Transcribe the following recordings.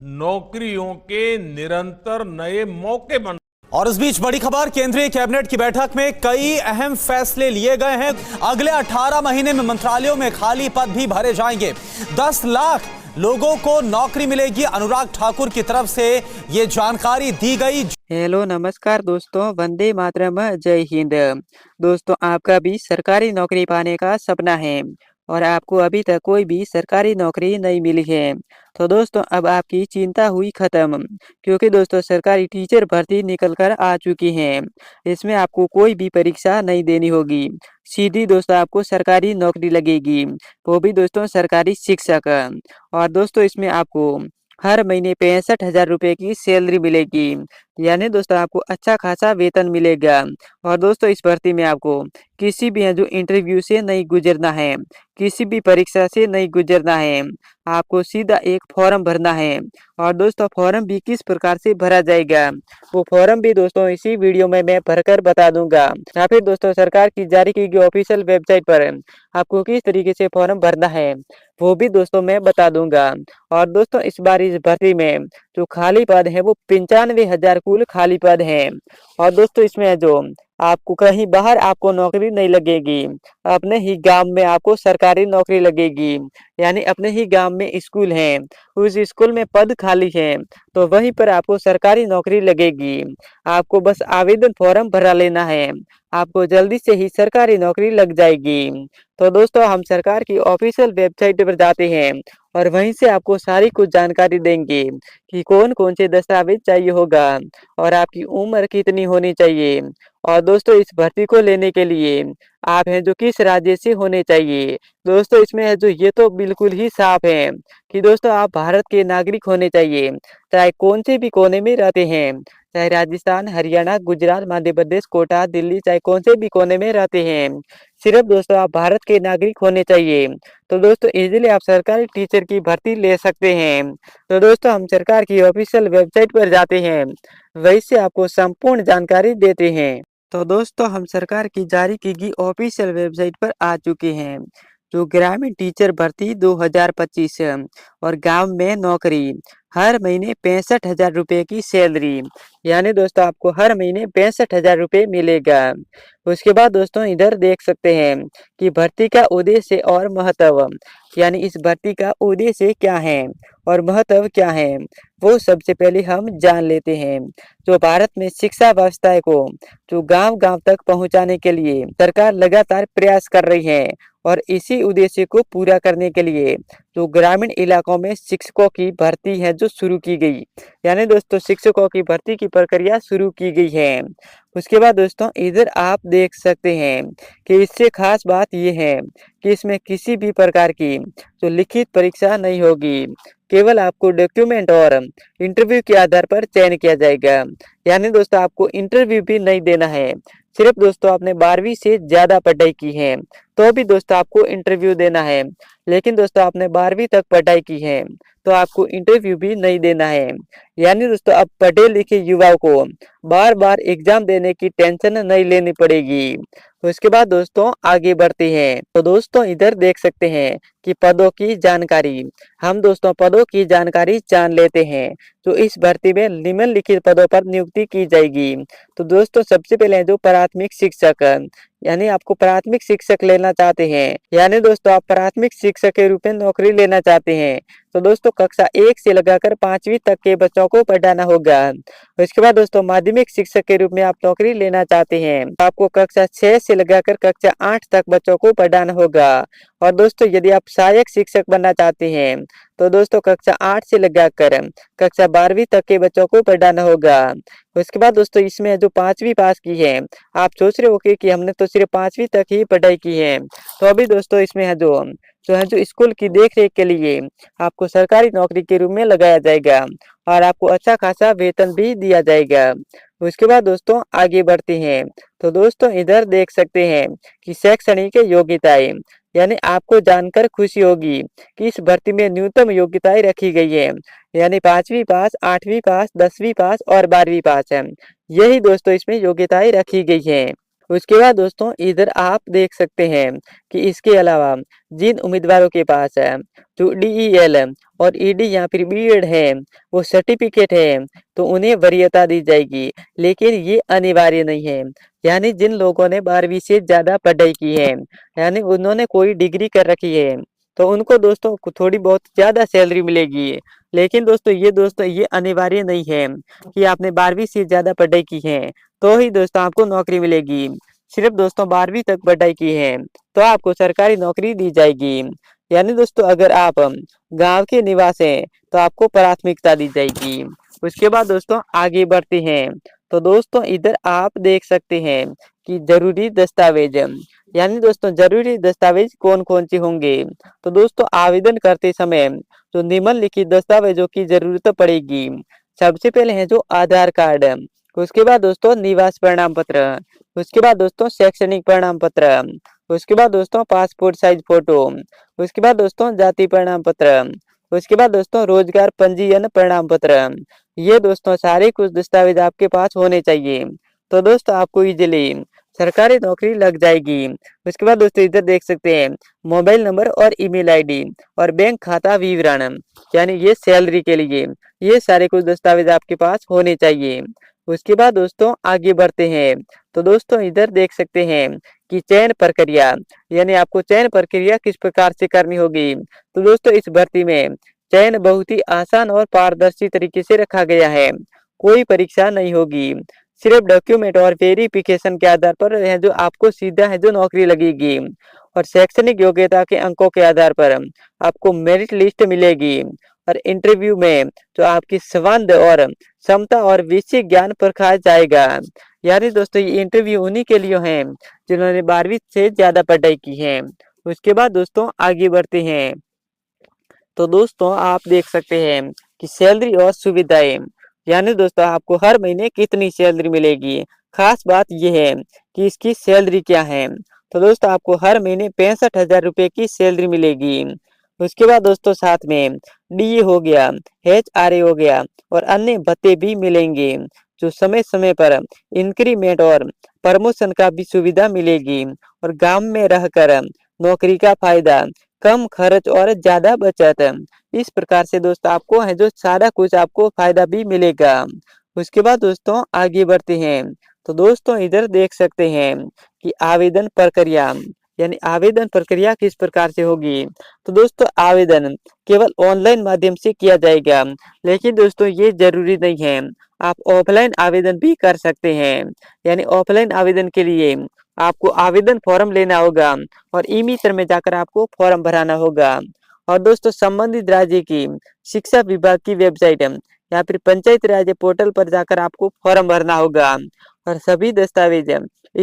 नौकरियों के निरंतर नए मौके बन। और इस बीच बड़ी खबर, केंद्रीय कैबिनेट की बैठक में कई अहम फैसले लिए गए हैं। अगले 18 महीने में मंत्रालयों में खाली पद भी भरे जाएंगे। 10 लाख लोगों को नौकरी मिलेगी। अनुराग ठाकुर की तरफ से ये जानकारी दी गई। हेलो नमस्कार दोस्तों, वंदे मातरम, जय हिंद। दोस्तों, आपका भी सरकारी नौकरी पाने का सपना है और आपको अभी तक कोई भी सरकारी नौकरी नहीं मिली है, तो दोस्तों अब आपकी चिंता हुई खत्म, क्योंकि दोस्तों सरकारी टीचर भर्ती निकल कर आ चुकी है। इसमें आपको कोई भी परीक्षा नहीं देनी होगी, सीधी दोस्तों आपको सरकारी नौकरी लगेगी, वो भी दोस्तों सरकारी शिक्षक। और दोस्तों इसमें आपको हर महीने 65,000 रुपए की सैलरी मिलेगी, यानी दोस्तों आपको अच्छा खासा वेतन मिलेगा। और दोस्तों इस भर्ती में आपको किसी भी जो इंटरव्यू से नहीं गुजरना है, किसी भी परीक्षा से नहीं गुजरना है, आपको सीधा एक फॉर्म भरना है। और दोस्तों फॉर्म भी किस प्रकार से भरा जाएगा, वो फॉर्म भी दोस्तों इसी वीडियो में मैं भरकर बता दूंगा, या फिर दोस्तों सरकार की जारी की गई ऑफिशियल वेबसाइट पर आपको किस तरीके से फॉर्म भरना है वो भी दोस्तों मैं बता दूंगा। और दोस्तों इस बार इस भर्ती में जो खाली पद है वो 95,000 कुल खाली पद है। और दोस्तों इसमें जो आपको कहीं बाहर आपको नौकरी नहीं लगेगी, अपने ही गांव में आपको सरकारी नौकरी लगेगी, यानी अपने ही गांव में स्कूल है, उस स्कूल में पद खाली है तो वहीं पर आपको सरकारी नौकरी लगेगी। आपको बस आवेदन फॉर्म भरा लेना है, आपको जल्दी से ही सरकारी नौकरी लग जाएगी। तो दोस्तों हम सरकार की ऑफिशियल वेबसाइट पर जाते हैं और वहीं से आपको सारी कुछ जानकारी देंगे कि कौन कौन से दस्तावेज चाहिए होगा और आपकी उम्र कितनी होनी चाहिए। और दोस्तों इस भर्ती को लेने के लिए आप हैं जो किस राज्य से होने चाहिए। दोस्तों इसमें है जो ये तो बिल्कुल ही साफ है कि दोस्तों आप भारत के नागरिक होने चाहिए, चाहे कौन से भी कोने में रहते हैं, चाहे राजस्थान, हरियाणा, गुजरात, मध्य प्रदेश, कोटा, दिल्ली, चाहे कौन से भी कोने में रहते हैं, सिर्फ दोस्तों आप भारत के नागरिक होने चाहिए। तो दोस्तों इजीली आप सरकारी टीचर की भर्ती ले सकते हैं। तो दोस्तों हम सरकार की ऑफिशियल वेबसाइट पर जाते हैं, वहीं से आपको संपूर्ण जानकारी देते हैं। तो दोस्तों हम सरकार की जारी की गई ऑफिशियल वेबसाइट पर आ चुके हैं। जो ग्रामीण टीचर भर्ती 2025 और गांव में नौकरी, हर महीने 65,000 रुपए की सैलरी, यानी दोस्तों आपको हर महीने 65,000 रुपए मिलेगा। उसके बाद दोस्तों इधर देख सकते हैं कि भर्ती का उद्देश्य और महत्व, यानी इस भर्ती का उद्देश्य क्या है और महत्व क्या है, वो सबसे पहले हम जान लेते हैं। जो भारत में शिक्षा व्यवस्था को जो गांव गांव तक पहुंचाने के लिए सरकार लगातार प्रयास कर रही है और इसी उद्देश्य को पूरा करने के लिए जो ग्रामीण इलाकों में शिक्षकों की भर्ती है जो शुरू की गई, यानी दोस्तों शिक्षकों की भर्ती की प्रक्रिया शुरू की गई है। उसके बाद दोस्तों इधर आप देख सकते हैं कि इससे खास बात यह है कि इसमें किसी भी प्रकार की जो लिखित परीक्षा नहीं होगी, केवल आपको डॉक्यूमेंट और इंटरव्यू के आधार पर चयन किया जाएगा, यानी दोस्तों आपको इंटरव्यू भी नहीं देना है। सिर्फ दोस्तों आपने 12वीं से ज्यादा पढ़ाई की है तो भी दोस्तों आपको इंटरव्यू देना है, लेकिन दोस्तों आपने 12वीं तक पढ़ाई की है तो आपको इंटरव्यू भी नहीं देना है। यानी दोस्तों अब पढ़े लिखे युवाओं को बार बार एग्जाम देने की टेंशन नहीं लेनी पड़ेगी। उसके बाद दोस्तों आगे बढ़ते हैं। तो दोस्तों इधर देख सकते हैं कि पदों की जानकारी, हम दोस्तों पदों की जानकारी जान लेते हैं। तो इस भर्ती में निम्नलिखित पदों पर नियुक्ति की जाएगी। तो दोस्तों सबसे पहले जो प्राथमिक शिक्षक, यानी आपको प्राथमिक शिक्षक लेना चाहते हैं, यानी दोस्तों आप प्राथमिक शिक्षक के रूप में नौकरी लेना चाहते हैं, तो दोस्तों कक्षा 1 से लगाकर 5वीं तक के बच्चों को पढ़ाना होगा। उसके बाद दोस्तों माध्यमिक शिक्षक के रूप में आप नौकरी लेना चाहते हैं, तो आपको कक्षा 6 से लगाकर कक्षा 8 तक बच्चों को पढ़ाना होगा। और दोस्तों यदि आप सहायक शिक्षक बनना चाहते हैं तो दोस्तों कक्षा 8 से लगाकर कक्षा 12वीं तक के बच्चों को पढ़ाना होगा। उसके बाद दोस्तों इसमें जो 5वीं पास की है, आप सोच रहे हो कि हमने तो सिर्फ 5वीं तक ही पढ़ाई की है, तो अभी दोस्तों इसमें है जो स्कूल की देख रेख के लिए आपको सरकारी नौकरी के रूप में लगाया जाएगा और आपको अच्छा खासा वेतन भी दिया जाएगा। उसके बाद दोस्तों आगे बढ़ते हैं। तो दोस्तों इधर देख सकते हैं कि शैक्षणिक योग्यताएं, यानी आपको जानकर खुशी होगी कि इस भर्ती में न्यूनतम योग्यताएं रखी गई है, यानी 5वीं पास, 8वीं पास, 10वीं पास और 12वीं पास है, यही दोस्तों इसमें योग्यताएं रखी गई है। उसके बाद दोस्तों इधर आप देख सकते हैं कि इसके अलावा जिन उम्मीदवारों के पास जो डीईएल और ईडी या फिर बीएड है वो सर्टिफिकेट है तो उन्हें वरीयता दी जाएगी, लेकिन ये अनिवार्य नहीं है। यानी जिन लोगों ने 12वीं से ज़्यादा पढ़ाई की है, यानी उन्होंने कोई डिग्री कर रखी है, तो उनको दोस्तों थोड़ी बहुत ज़्यादा सैलरी मिलेगी। लेकिन दोस्तों ये अनिवार्य नहीं है कि आपने 12वीं से ज़्यादा पढ़ाई की है तो ही दोस्तों आपको नौकरी मिलेगी। सिर्फ दोस्तों 12वीं तक पढ़ाई की है तो आपको सरकारी नौकरी दी जाएगी। यानी दोस्तों अगर आप गांव के निवासी हैं तो आपको प्राथमिकता दी जाएगी। उसके बाद दोस्तों आगे बढ़ते हैं तो दोस्तों इधर आप देख सकते हैं कि जरूरी दस्तावेज, यानी दोस्तों जरूरी दस्तावेज कौन कौन से होंगे। तो दोस्तों आवेदन करते समय जो निम्नलिखित दस्तावेजों की जरूरत पड़ेगी। सबसे पहले है जो आधार कार्ड, उसके बाद दोस्तों निवास प्रमाण पत्र, उसके बाद दोस्तों शैक्षणिक प्रमाण पत्र, उसके बाद दोस्तों पासपोर्ट साइज फोटो, उसके बाद दोस्तों जाति प्रमाण पत्र, उसके बाद दोस्तों रोजगार पंजीयन प्रमाण पत्र। ये दोस्तों सारे कुछ दस्तावेज आपके पास होने चाहिए तो दोस्तों आपको इजीली सरकारी नौकरी लग जाएगी। उसके बाद दोस्तों इधर देख सकते हैं मोबाइल नंबर और ईमेल आईडी और बैंक खाता विवरण, यानी ये सैलरी के लिए ये सारे कुछ दस्तावेज आपके पास होने चाहिए। उसके बाद दोस्तों आगे बढ़ते हैं तो दोस्तों इधर देख सकते हैं कि चयन प्रक्रिया, यानी आपको चयन प्रक्रिया किस प्रकार से करनी होगी। तो दोस्तों इस भर्ती में चयन बहुत ही आसान और पारदर्शी तरीके से रखा गया है। कोई परीक्षा नहीं होगी, सिर्फ डॉक्यूमेंट और वेरिफिकेशन के आधार पर है जो आपको सीधा है जो नौकरी लगेगी। और शैक्षणिक योग्यता के अंकों के आधार पर आपको मेरिट लिस्ट मिलेगी और इंटरव्यू में जो आपकी संबंध और क्षमता और विषय ज्ञान परखा जाएगा। यानी दोस्तों ये इंटरव्यू उन्हीं के लिए है जिन्होंने 12वीं से ज्यादा पढ़ाई की है। उसके बाद दोस्तों आगे बढ़ते हैं तो दोस्तों आप देख सकते हैं कि सैलरी और सुविधाएं, यानी दोस्तों आपको हर महीने कितनी सैलरी मिलेगी। खास बात यह है कि इसकी सैलरी क्या है। तो दोस्तों आपको हर महीने 65,000 रुपए की सैलरी मिलेगी। उसके बाद दोस्तों साथ में डीए हो गया, एचआरए हो गया और अन्य भत्ते भी मिलेंगे। जो समय समय पर इंक्रीमेंट और प्रमोशन का भी सुविधा मिलेगी और गांव में रहकर नौकरी का फायदा, कम खर्च और ज्यादा बचत। इस प्रकार से दोस्तों आपको है जो सारा कुछ आपको फायदा भी मिलेगा। उसके बाद दोस्तों आगे बढ़ते हैं तो दोस्तों इधर देख सकते हैं कि आवेदन प्रक्रिया, यानी आवेदन प्रक्रिया किस प्रकार से होगी। तो दोस्तों आवेदन केवल ऑनलाइन माध्यम से किया जाएगा, लेकिन दोस्तों ये जरूरी नहीं है, आप ऑफलाइन आवेदन भी कर सकते हैं। यानी ऑफलाइन आवेदन के लिए आपको आवेदन फॉर्म लेना होगा और ई-मित्र में जाकर आपको फॉर्म भराना होगा। और दोस्तों संबंधित राज्य की शिक्षा विभाग की वेबसाइट या फिर पंचायत राज्य पोर्टल पर जाकर आपको फॉर्म भरना होगा और सभी दस्तावेज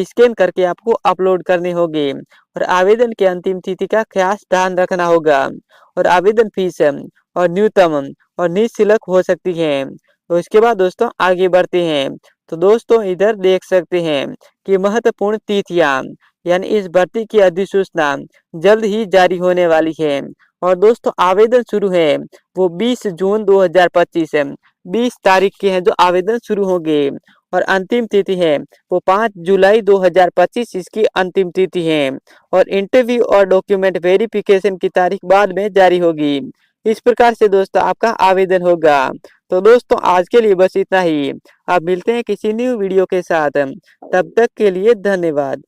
स्कैन करके आपको अपलोड करने होंगे और आवेदन की अंतिम तिथि का खास ध्यान रखना होगा। और आवेदन फीस और न्यूनतम और निःशुल्क हो सकती है। तो इसके बाद दोस्तों आगे बढ़ते हैं तो दोस्तों इधर देख सकते हैं कि महत्वपूर्ण तिथियां, यानी इस भर्ती की अधिसूचना जल्द ही जारी होने वाली है। और दोस्तों आवेदन शुरू है वो 20 जून 2025 है, 20 तारीख के हैं जो आवेदन शुरू होंगे और अंतिम तिथि है वो 5 जुलाई 2025 इसकी अंतिम तिथि है। और इंटरव्यू और डॉक्यूमेंट वेरिफिकेशन की तारीख बाद में जारी होगी। इस प्रकार से दोस्तों आपका आवेदन होगा। तो दोस्तों आज के लिए बस इतना ही। आप मिलते हैं किसी न्यू वीडियो के साथ, तब तक के लिए धन्यवाद।